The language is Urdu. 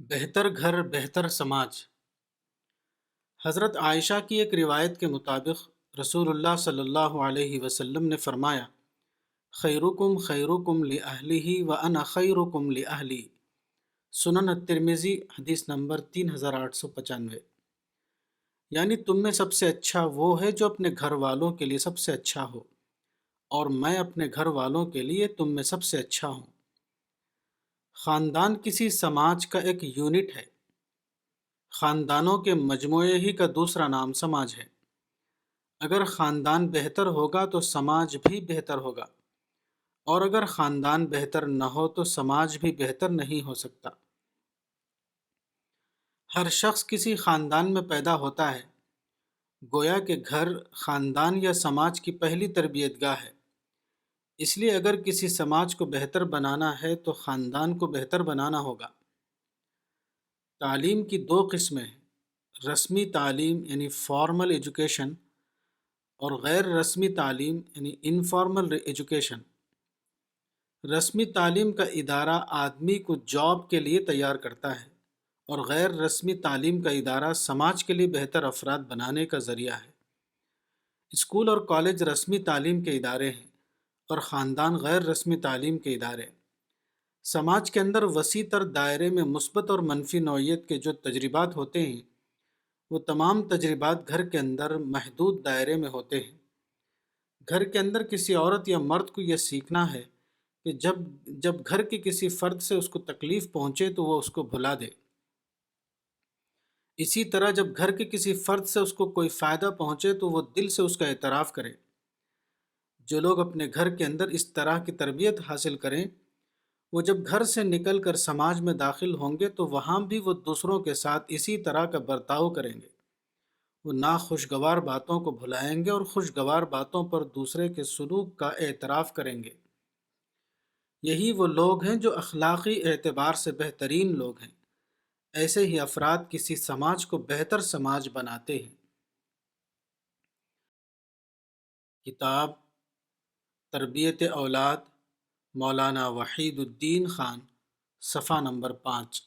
بہتر گھر بہتر سماج۔ حضرت عائشہ کی ایک روایت کے مطابق رسول اللہ صلی اللہ علیہ وسلم نے فرمایا، خیرکم خیرکم لأہلہ وأنا خیرکم لأہلی۔ سنن الترمذی حدیث نمبر 3895۔ یعنی تم میں سب سے اچھا وہ ہے جو اپنے گھر والوں کے لیے سب سے اچھا ہو، اور میں اپنے گھر والوں کے لیے تم میں سب سے اچھا ہوں۔ خاندان کسی سماج کا ایک یونٹ ہے۔ خاندانوں کے مجموعے ہی کا دوسرا نام سماج ہے۔ اگر خاندان بہتر ہوگا تو سماج بھی بہتر ہوگا، اور اگر خاندان بہتر نہ ہو تو سماج بھی بہتر نہیں ہو سکتا۔ ہر شخص کسی خاندان میں پیدا ہوتا ہے، گویا کہ گھر خاندان یا سماج کی پہلی تربیت گاہ ہے۔ اس لیے اگر کسی سماج کو بہتر بنانا ہے تو خاندان کو بہتر بنانا ہوگا۔ تعلیم کی دو قسمیں ہیں، رسمی تعلیم یعنی فارمل ایجوکیشن، اور غیر رسمی تعلیم یعنی انفارمل ایجوکیشن۔ رسمی تعلیم کا ادارہ آدمی کو جاب کے لیے تیار کرتا ہے، اور غیر رسمی تعلیم کا ادارہ سماج کے لیے بہتر افراد بنانے کا ذریعہ ہے۔ اسکول اور کالج رسمی تعلیم کے ادارے ہیں، اور خاندان غیر رسمی تعلیم کے ادارے۔ سماج کے اندر وسیع تر دائرے میں مثبت اور منفی نوعیت کے جو تجربات ہوتے ہیں، وہ تمام تجربات گھر کے اندر محدود دائرے میں ہوتے ہیں۔ گھر کے اندر کسی عورت یا مرد کو یہ سیکھنا ہے کہ جب گھر کے کسی فرد سے اس کو تکلیف پہنچے تو وہ اس کو بھلا دے۔ اسی طرح جب گھر کے کسی فرد سے اس کو کوئی فائدہ پہنچے تو وہ دل سے اس کا اعتراف کرے۔ جو لوگ اپنے گھر کے اندر اس طرح کی تربیت حاصل کریں، وہ جب گھر سے نکل کر سماج میں داخل ہوں گے تو وہاں بھی وہ دوسروں کے ساتھ اسی طرح کا برتاؤ کریں گے۔ وہ ناخوشگوار باتوں کو بھلائیں گے اور خوشگوار باتوں پر دوسرے کے سلوک کا اعتراف کریں گے۔ یہی وہ لوگ ہیں جو اخلاقی اعتبار سے بہترین لوگ ہیں۔ ایسے ہی افراد کسی سماج کو بہتر سماج بناتے ہیں۔ کتاب تربیت اولاد، مولانا وحید الدین خان، صفحہ نمبر 5۔